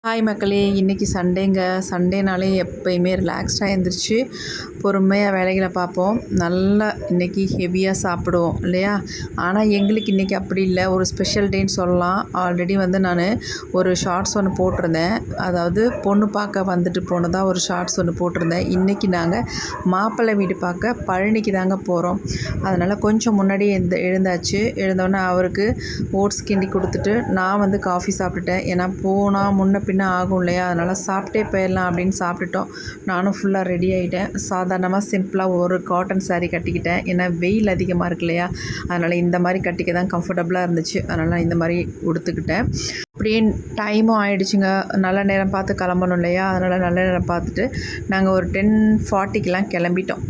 Hi மக்களே, இன்றைக்கி சண்டேங்க. சண்டேனாலே எப்போயுமே ரிலாக்ஸ்டாக எழுந்திரிச்சு பொறுமையாக வேலைகளை பார்ப்போம். நல்லா இன்றைக்கி ஹெவியாக சாப்பிடுவோம் இல்லையா? ஆனால் எங்களுக்கு இன்றைக்கி அப்படி இல்லை, ஒரு ஸ்பெஷல் டேன்னு சொல்லலாம். ஆல்ரெடி நான் ஒரு ஷார்ட்ஸ் ஒன்று போட்டிருந்தேன். அதாவது பொண்ணு பார்க்க வந்துட்டு போனதாக ஒரு ஷார்ட்ஸ் ஒன்று போட்டிருந்தேன். இன்றைக்கி நாங்கள் மாப்பிள்ளை வீடு பார்க்க பழனிக்கு தாங்க போகிறோம். அதனால் கொஞ்சம் முன்னாடி எழுந்தாச்சு. எழுந்தோடனே அவருக்கு ஓட்ஸ் கிண்டி கொடுத்துட்டு நான் காஃபி சாப்பிட்டுட்டேன். ஏன்னா போனால் முன்ன பின்ன ஆகும் இல்லையா? அதனால் சாப்பிட்டே போயிடலாம் அப்படின்னு சாப்பிட்டுட்டோம். நானும் ஃபுல்லாக ரெடி ஆகிட்டேன். சாதாரணமாக சிம்பிளாக ஒரு காட்டன் சாரீ கட்டிக்கிட்டேன். ஏன்னா வெயில் அதிகமாக இருக்கு இல்லையா? அதனால் இந்த மாதிரி கட்டிக்க தான் கம்ஃபர்டபுளாக இருந்துச்சு. அதனால் நான் இந்த மாதிரி உடுத்துக்கிட்டேன். அப்படியே டைமும் ஆகிடுச்சிங்க. நல்ல நேரம் பார்த்து கிளம்பணும் இல்லையா? அதனால் நல்ல நேரம் பார்த்துட்டு நாங்கள் ஒரு 10:40க்கெலாம் கிளம்பிட்டோம்.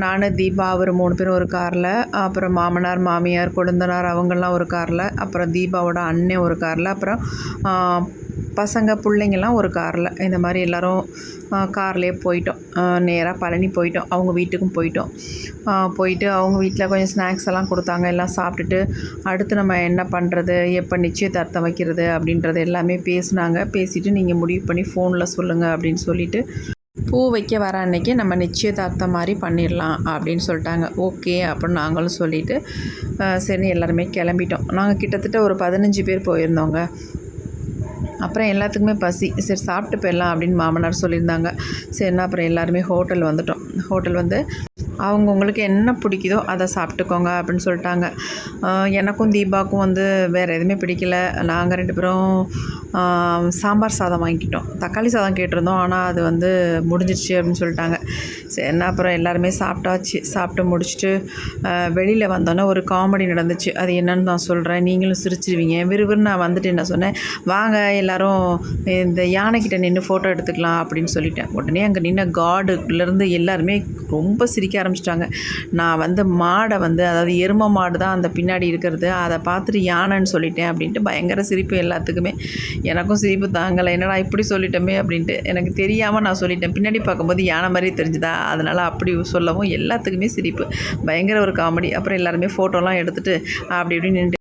நான், தீபா, அவர் 3 பேரும் ஒரு காரில், அப்புறம் மாமனார், மாமியார், கொழுந்தனார் அவங்கெல்லாம் ஒரு காரில், அப்புறம் தீபாவோட அண்ணன் ஒரு காரில், அப்புறம் பசங்க பிள்ளைங்கள்லாம் ஒரு காரில். இந்த மாதிரி எல்லோரும் கார்லேயே போயிட்டோம். நேராக பழனி போயிட்டோம். அவங்க வீட்டுக்கும் போயிட்டோம். போயிட்டு அவங்க வீட்டில் கொஞ்சம் ஸ்நாக்ஸ் எல்லாம் கொடுத்தாங்க. எல்லாம் சாப்பிட்டுட்டு அடுத்து நம்ம என்ன பண்ணுறது, எப்போ நிச்சயதார்த்தம் வைக்கிறது அப்படின்றது எல்லாமே பேசினாங்க. பேசிவிட்டு நீங்கள் முடிவு பண்ணி ஃபோனில் சொல்லுங்கள் அப்படின்னு சொல்லிவிட்டு பூ வைக்க வர அன்றைக்கி நம்ம நிச்சயதார்த்தம் மாதிரி பண்ணிடலாம் அப்படின்னு சொல்லிட்டாங்க. ஓகே அப்படின்னு நாங்களும் சொல்லிவிட்டு சரி எல்லாருமே கிளம்பிட்டோம். நாங்கள் கிட்டத்தட்ட ஒரு 15 பேர் போயிருந்தோங்க. அப்புறம் எல்லாத்துக்குமே பசி. சரி சாப்பிட்டு போயிடலாம் அப்படின்னு மாமனார் சொல்லியிருந்தாங்க. சரிண்ணா அப்புறம் எல்லாருமே ஹோட்டல் வந்துட்டோம். ஹோட்டல் அவங்கவுங்களுக்கு என்ன பிடிக்குதோ அதை சாப்பிட்டுக்கோங்க அப்படின்னு சொல்லிட்டாங்க. எனக்கும் தீபாவுக்கும் வேறு எதுவுமே பிடிக்கல. நாங்கள் 2 பேரும் சாம்பார் சாதம் வாங்கிக்கிட்டோம். தக்காளி சாதம் கேட்டிருந்தோம், ஆனால் அது முடிஞ்சிடுச்சு அப்படின்னு சொல்லிட்டாங்க. சரிண்ணா அப்புறம் எல்லாருமே சாப்பிட்டாச்சு. சாப்பிட்டு முடிச்சுட்டு வெளியில் வந்தோன்னே ஒரு காமெடி நடந்துச்சு. அது என்னன்னு நான் சொல்கிறேன், நீங்களும் சிரிச்சிருவீங்க. விறுவிறு நான் என்ன சொன்னேன், வாங்க எல்லோரும் இந்த யானைக்கிட்ட நின்று ஃபோட்டோ எடுத்துக்கலாம் அப்படின்னு சொல்லிட்டேன். உடனே அங்கே நின்று கார்டுலேருந்து எல்லாருமே ரொம்ப சிரிக்க ஆரம்பிச்சிட்டாங்க. நான் மாடை அதாவது எருமை மாடு தான் அந்த பின்னாடி இருக்கிறது, அதை பார்த்துட்டு யானைன்னு சொல்லிட்டேன் அப்படின்ட்டு பயங்கர சிரிப்பு எல்லாத்துக்குமே. எனக்கும் சிரிப்பு தாங்கலை. என்னடா இப்படி சொல்லிட்டோமே அப்படின்ட்டு. எனக்கு தெரியாமல் நான் சொல்லிட்டேன். பின்னாடி பார்க்கும்போது யானை மாதிரி தெரிஞ்சுதா, அதனால் அப்படி சொல்லவும் எல்லாத்துக்குமே சிரிப்பு. பயங்கர ஒரு காமெடி. அப்புறம் எல்லாருமே ஃபோட்டோலாம் எடுத்துகிட்டு அப்படி இப்படி நின்று